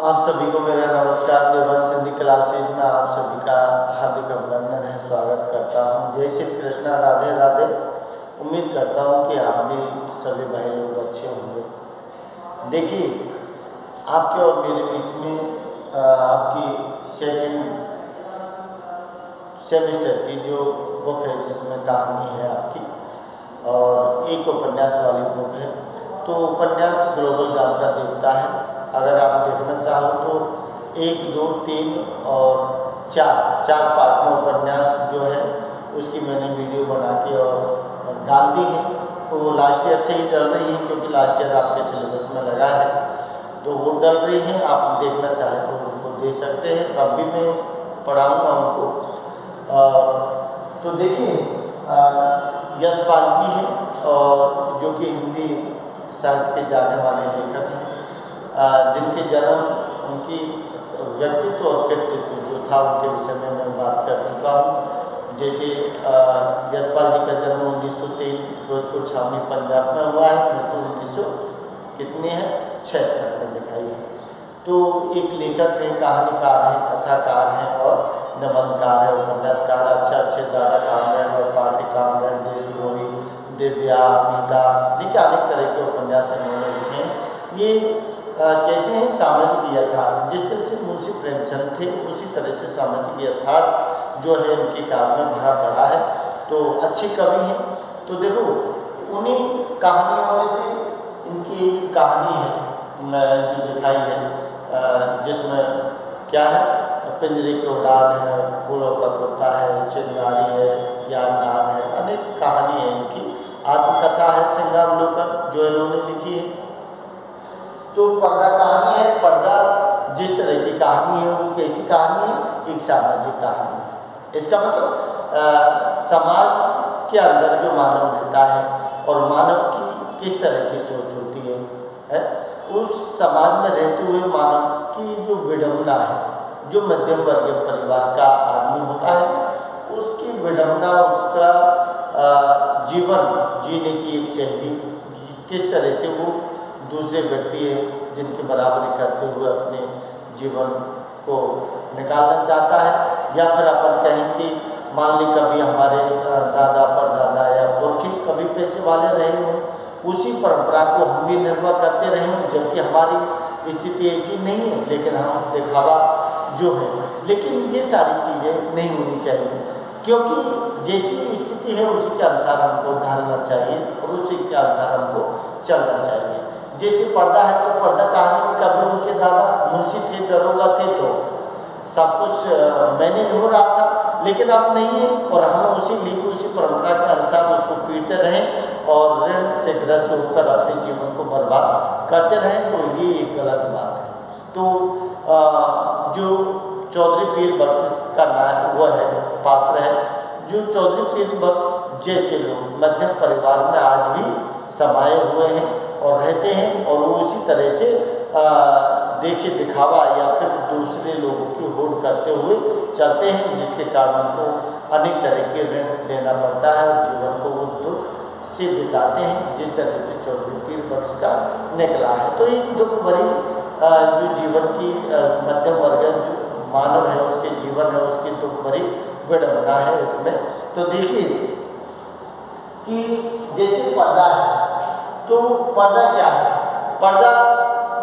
आप सभी को मेरा नमस्कार। देवांश हिंदी क्लासेज में आप सभी का हार्दिक अभिनंदन है, स्वागत करता हूँ। जय श्री कृष्णा, राधे राधे। उम्मीद करता हूँ कि आप भी सभी भाई लोग अच्छे होंगे। देखिए, आपके और मेरे बीच में आपकी सेकंड सेमेस्टर की जो बुक है जिसमें कहानी है आपकी, और एक उपन्यास वाली बुक है। तो उपन्यास ग्लोबल गांव का देवता है। अगर आप देखना चाहो तो 1, 2, 3 और 4 पार्ट में उपन्यास जो है उसकी मैंने वीडियो बना के और डाल दी है। तो वो लास्ट ईयर से ही डल रही है, क्योंकि लास्ट ईयर आपके सिलेबस में लगा है, तो वो डल रही है। आप देखना चाहें तो उनको दे सकते हैं। अब भी मैं पढ़ाऊँगा उनको। तो देखिए, यशपाल जी हैं, और जो कि हिंदी साहित्य के जाने वाले लेखक हैं, जिनके जन्म, उनकी व्यक्तित्व और कृतित्व जो था उनके विषय में मैं बात कर चुका हूँ। जैसे यशपाल जी का जन्म 1903 फिरोजपुर छावनी पंजाब में हुआ है। मृत्यु 1976 में दिखाई है। तो एक लेखक हैं, कहानीकार हैं, कथाकार हैं और निबंधकार है, उपन्यासकार। अच्छे दादा कामरेड और पार्टी कामरेड, देशद्रोही, दिव्या, अमिता, देखिए अनेक तरह के उपन्यास इन्होंने लिखे हैं। ये कैसे हैं? सामाजिक यथार्थ। जिस तरह से मुंशी प्रेमचंद थे उसी तरह से सामाजिक यथार्थ जो है इनकी काव्य में भरा पड़ा है। तो अच्छे कवि हैं। तो देखो, उन्हीं कहानियों में से इनकी एक कहानी है जो दिखाई है, जिसमें क्या है, पिंजरे की उड़ान है, फूलों का तोता है, चिंगारी है, ज्ञानदान है, अनेक कहानी है इनकी। आत्मकथा है सिंगावलोकन जो इन्होंने लिखी है। तो पर्दा कहानी है। पर्दा जिस तरह की कहानी है वो कैसी कहानी है? एक सामाजिक कहानी है। इसका मतलब समाज के अंदर जो मानव रहता है और मानव की किस तरह की सोच होती है? उस समाज में रहते हुए मानव की जो विडंबना है, जो मध्यम वर्गीय परिवार का आदमी होता है, उसकी विडंबना, उसका जीवन जीने की एक शैली, किस तरह से वो दूसरे व्यक्ति है जिनकी बराबरी करते हुए अपने जीवन को निकालना चाहता है। या फिर अपन कहें कि मान ली कभी हमारे दादा परदादा या पुरखे कभी पैसे वाले रहे हों, उसी परंपरा को हम भी निर्वाह करते रहे हों, जबकि हमारी स्थिति ऐसी नहीं है, लेकिन हम दिखावा जो है। लेकिन ये सारी चीज़ें नहीं होनी चाहिए, क्योंकि जैसी स्थिति है उसी के अनुसार हमको ढालना चाहिए और उसी के अनुसार हमको चलना चाहिए। जैसे पर्दा है, तो पर्दा कहानी में कभी उनके दादा मुंशी थे, दरोगा थे, तो सब कुछ मैनेज हो रहा था। लेकिन अब नहीं है, और हम उसी परंपरा के अनुसार उसको पीटते रहें और ऋण से ग्रस्त होकर अपने जीवन को बर्बाद करते रहें, तो ये एक गलत बात है। तो जो चौधरी पीर बख्श का नाम वो है, पात्र है, जो चौधरी पीर बख्श जैसे लोग मध्यम परिवार में आज भी समाये हुए हैं और रहते हैं, और वो उसी तरह से देखिए दिखावा या फिर दूसरे लोगों की होड़ करते हुए चलते हैं, जिसके कारण उनको अनेक तरह के ऋण लेना पड़ता है और जीवन को वो दुख से बिताते हैं, जिस तरह से चौधरी पीर बख्श का निकला है। तो एक दुख भरी जो जीवन की मध्यम वर्ग जो मानव है उसके जीवन है, उसकी दुख भरी विडंबना है इसमें। तो देखिए कि जैसे पर्दा है, तो पर्दा क्या है? पर्दा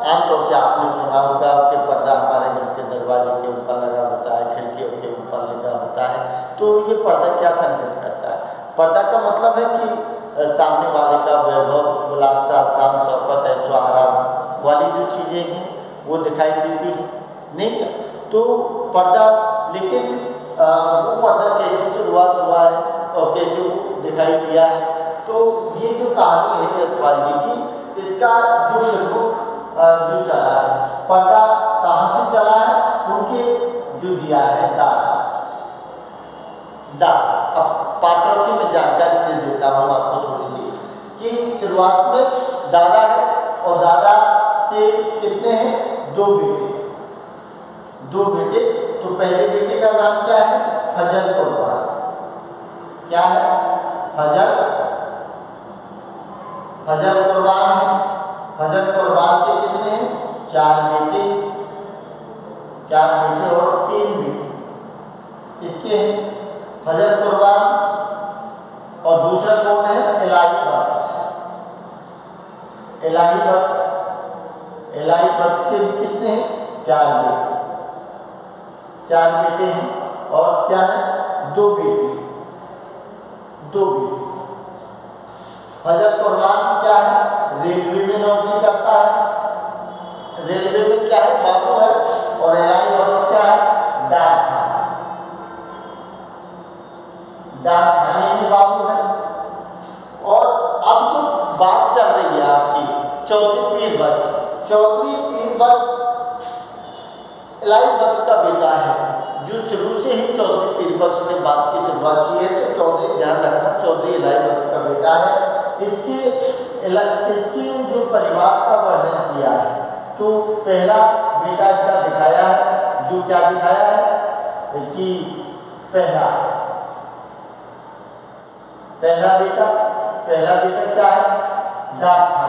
आमतौर से आपने सुना होगा कि पर्दा हमारे घर के दरवाजे के ऊपर लगा होता है, खिड़कियों के ऊपर लगा होता है। तो ये पर्दा क्या संकेत करता है? पर्दा का मतलब है कि सामने वाले का वैभव, विलासता, शान शौकत, ऐशो आराम वाली जो चीज़ें हैं वो दिखाई देती हैं, नहीं क्या? तो पर्दा, लेकिन वो पर्दा कैसे शुरुआत हुआ है और कैसे वो दिखाई दिया है? तो ये जो कहानी है यशपाल जी की, इसका जो प्रमुख जो चला है, पर्दा कहाँ से चला है? उनके जो दिया है दादा। अब पात्रों की मैं जानकारी दे देता हूँ आपको थोड़ी सी, कि शुरुआत में दादा है, और दादा से कितने हैं? 2 बेटे। 2 बेटे। तो पहले बेटे का नाम क्या है? फजल कुर्बान। क्या है? फजल कुर्बान है। फजल कुर्बान के कितने हैं? 4 बेटे। 4 बेटे और 3 बेटी इसके हैं। फजल कुर्बान और दूसरा कौन है? इलाही बख्श। इलाही बख्श के कितने हैं? 4 बेटे, 4 बेटे हैं और क्या है? 2 बेटी। फजल कुर्बान क्या है? रेलवे में नौकरी करता है, रेलवे में क्या है? बाबू है। और इलाही बख्श क्या है? डाकखाने में बाबू है। और अब तो बात चल रही है आपकी चौधरी पीर बख्श। चौधरी पीर बख्श इलाही बख्श का बेटा है, जो शुरू से ही चौधरी पीर बख्श ने बात की शुरुआत की है। तो चौधरी ध्यान रखना, चौधरी इलाही बख्श का बेटा है। इसके जो परिवार का वर्णन किया है, तो पहला बेटा क्या दिखाया है? जो क्या दिखाया है कि पहला बेटा क्या है?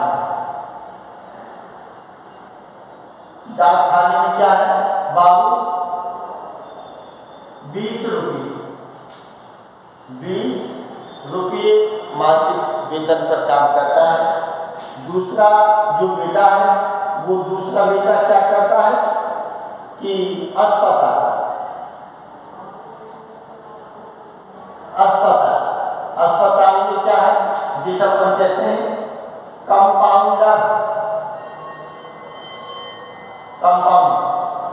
डाकखाने में क्या है? बाबू 20 रुपये मासिक वेतन पर काम करता है। दूसरा जो बेटा है, वो दूसरा बेटा क्या करता है कि अस्पताल में क्या है? जिसे अपन कहते हैं कंपाउंडर।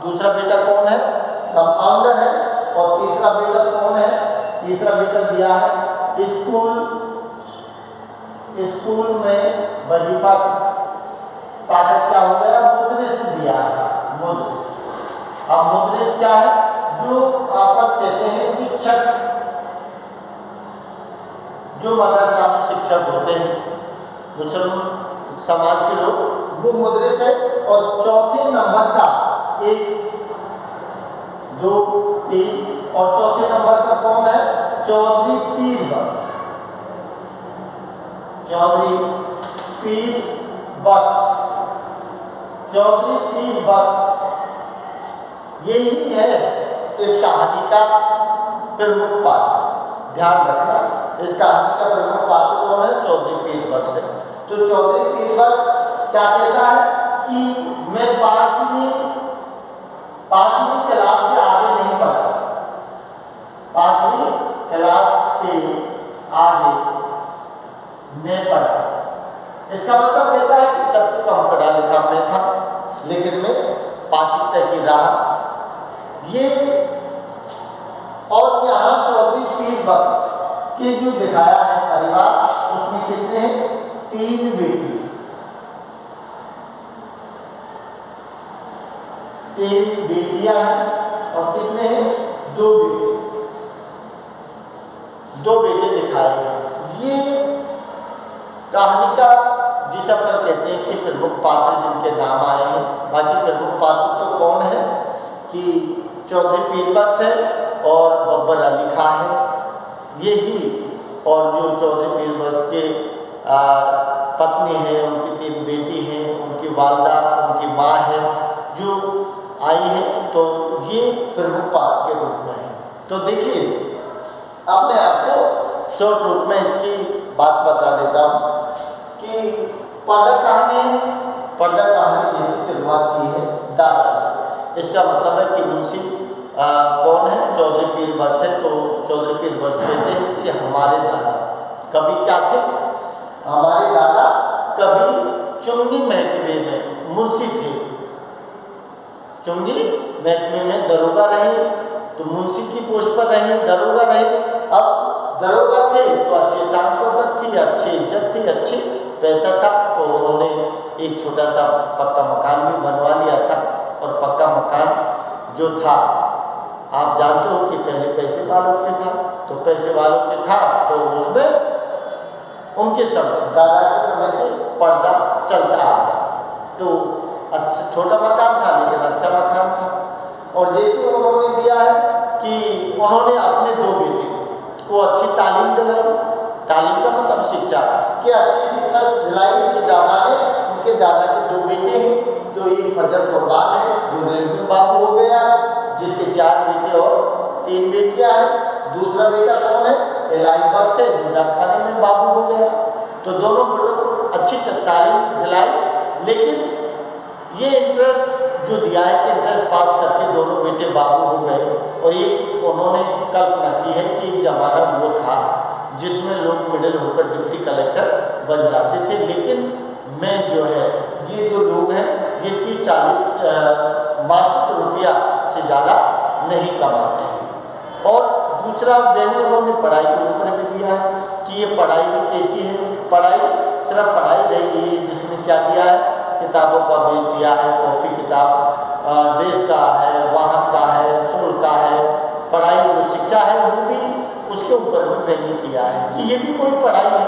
दूसरा बेटा कौन है? कंपाउंडर है। और तीसरा बेटा कौन है? तीसरा बेटा दिया है स्कूल में वजीफा पाठक क्या हो गया? मुदरिस दिया है। अब मुदरिस क्या है? जो अपन कहते हैं शिक्षक, जो मदरसा में शिक्षक होते हैं मुसलमान समाज के लोग, वो मुदरिस है। और चौथे नंबर का 1 2 3 और चौथे नंबर का कौन है? चौधरी पीर बख्श। यही है इस कहानी का प्रमुख पात्र। ध्यान रखना, इस कहानी का प्रमुख पात्र कौन है? चौधरी पीर बख्श है। तो चौधरी पीर बख्श क्या कहता है कि मैं 5वीं क्लास से आगे नहीं पढ़ा, 5वीं क्लास से आगे मैं पढ़ा। इसका मतलब कहता है कि सबसे कम पढ़ा लिखा मैं था, लेकिन मैं 5वीं तक ही रहा। ये और यहाँ चौधरी पीर बख्श के जो दिखाया है परिवार, उसमें कितने हैं? 3 बेटी, 3 बेटियां हैं और कितने हैं? 2 बेटे दिखाए हैं। ये कहानी का जिसे अपन कहते हैं कि प्रमुख पात्र जिनके नाम आए हैं। बाकी प्रमुख पात्र तो कौन है कि चौधरी पीर बख्श है और बब्बर अली खां है, यही। और जो चौधरी पीर बख्श के पत्नी है, उनकी 3 बेटी हैं, उनकी वालदा, उनकी माँ है जो आई है। तो ये प्रमुख पात्र के रूप में है। तो देखिए, अब मैं आपको शॉर्ट रूप में इसकी बात बता देता हूँ कि पर्दा कहानी जैसी शुरुआत की है दादा से। इसका मतलब है कि मुंशी कौन है? चौधरी पीर बख्श है। तो चौधरी पीर बख्श कहते हैं कि हमारे दादा कभी क्या थे? हमारे दादा कभी चुंगी महकमे में मुंशी थे, चुंगी महकमे में दरोगा रहे, तो मुंशी की पोस्ट पर रहे, दरोगा रहे। अब दरोगा थे तो अच्छी शान शौकत थी, अच्छी इज्जत थी, अच्छी पैसा था। तो उन्होंने एक छोटा सा पक्का मकान भी बनवा लिया था। और पक्का मकान जो था, आप जानते हो कि पहले पैसे वालों के था, तो पैसे वालों के था तो उसमें उनके समय, दादा के समय से पर्दा चलता आ रहा। तो अच्छा छोटा मकान था लेकिन अच्छा मकान था। और जैसे उन्होंने दिया है कि उन्होंने अपने 2 बेटे को अच्छी तालीम दिलाई, तालीम का मतलब शिक्षा, कि अच्छी शिक्षा दिलाई उनके दादा ने। उनके दादा के 2 बेटे हैं, जो एक फजल कुर्बान है जो रेलवे बाबू हो गया, जिसके 4 बेटे और 3 बेटियां हैं। दूसरा बेटा कौन है? एलाइबर्ग से खाने में बाबू हो गया। तो दोनों बेटों को अच्छी तालीम दिलाई, लेकिन ये इंट्रेंस जो दिया है कि इंट्रेंस पास करके दोनों बेटे बाबू हो गए। और एक उन्होंने कल्पना की है कि एक ज़माना वो था जिसमें लोग मिडिल होकर डिप्टी कलेक्टर बन जाते थे, लेकिन मैं जो है ये जो लोग हैं ये 30-40 मासिक रुपया से ज़्यादा नहीं कमाते हैं। और दूसरा व्यंग उन्होंने पढ़ाई के ऊपर भी दिया है कि ये पढ़ाई भी कैसी है। पढ़ाई सिर्फ पढ़ाई रह गई है, जिसमें क्या दिया है, किताबों का बेच दिया है, कॉपी किताब, ड्रेस का है, वाहन का है, शुल्क का है। पढ़ाई जो शिक्षा है वो भी उसके ऊपर भी व्यंग किया है कि ये भी कोई पढ़ाई है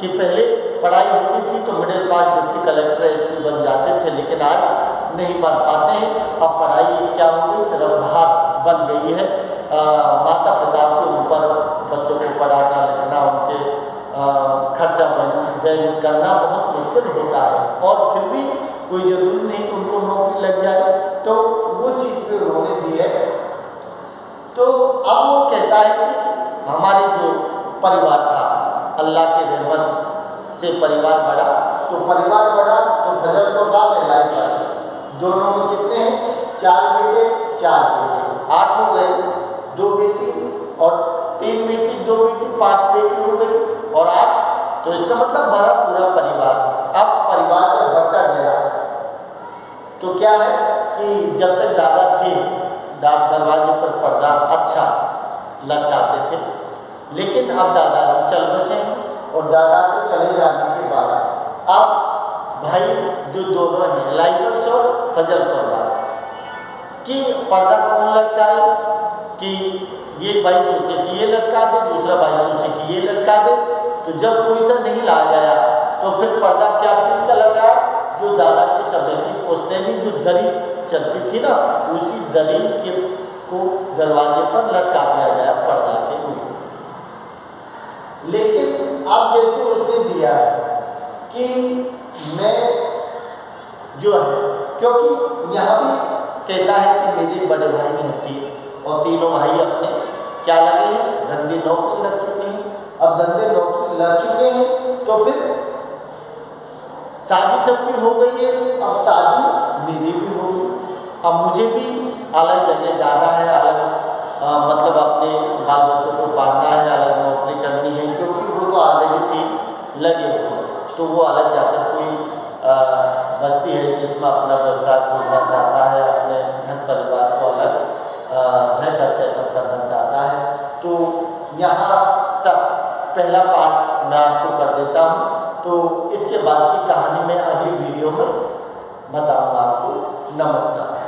कि पहले पढ़ाई होती थी तो middle class deputy collector SP बन जाते थे, लेकिन आज नहीं बन पाते हैं। अब पढ़ाई क्या हो गई, सिर्फ भार बन गई है। माता पिता के ऊपर बच्चों को पढ़ाना लिखना, उनके खर्चा व्यय करना बहुत मुश्किल होता है। और फिर भी कोई ज़रूरी नहीं कि उनको नौकरी लग जाए, तो वो चीज़ भी उन्होंने दी है। तो अब वो कहता है कि हमारे जो परिवार था, अल्लाह के रहमत से परिवार बढ़ा। तो परिवार बढ़ा तो फजल को बाप एलाइबर्ग दोनों में कितने हैं? 4 बेटे 4 बेटे 8 हो गए। 2 बेटी और 3 बेटी 2 बेटी 5 बेटी हो गई और 8। तो इसका मतलब भरा पूरा परिवार। अब परिवार जब बढ़ता गया तो क्या है कि जब तक दादा थे, दरवाजे पर पर्दा अच्छा लटकाते थे, लेकिन अब दादा भी चल बसे हैं। और दादा के चले जाने के बाद अब भाई जो दोनों हैं एलाइबर्ग और फजल कुर्बान कि पर्दा कौन लटकाए, कि ये भाई सोचे कि ये लटका दे, दूसरा भाई सोचे कि ये लटका दे। तो जब कोई सा नहीं ला गया तो फिर पर्दा क्या चीज़ का लटकाया, जो दादा के समय की पुश्तैनी जो दरी चलती थी ना, उसी दरी के को दरवाजे पर लटका दिया गया पर्दा के ऊपर। लेकिन अब जैसे उसने दिया है कि मैं जो है, क्योंकि यहाँ भी कहता है कि मेरे बड़े भाई हैं 3 और तीनों भाई अपने क्या लगे हैं, धंधे नौकरी लग चुके हैं। अब धंधे नौकरी लग चुके हैं तो फिर शादी सबकी हो गई है, अब शादी मेरी भी हो गई। अब मुझे भी अलग जगह जाना है, अलग मतलब अपने बाल बच्चों को पालना है, अलग नौकरी करनी है, क्योंकि वो तो ऑलरेडी 3 लगे हुए। तो वो अलग जाकर कोई बस्ती है जिसमें अपना व्यवसाय खोलना चाहता है, अपने घर परिवार को अलग रहकर सेटअप करना चाहता है। तो यहाँ तक पहला पार्ट मैं आपको कर देता हूँ। तो इसके बाद की कहानी मैं अगली वीडियो में बताऊँगा आपको। नमस्कार।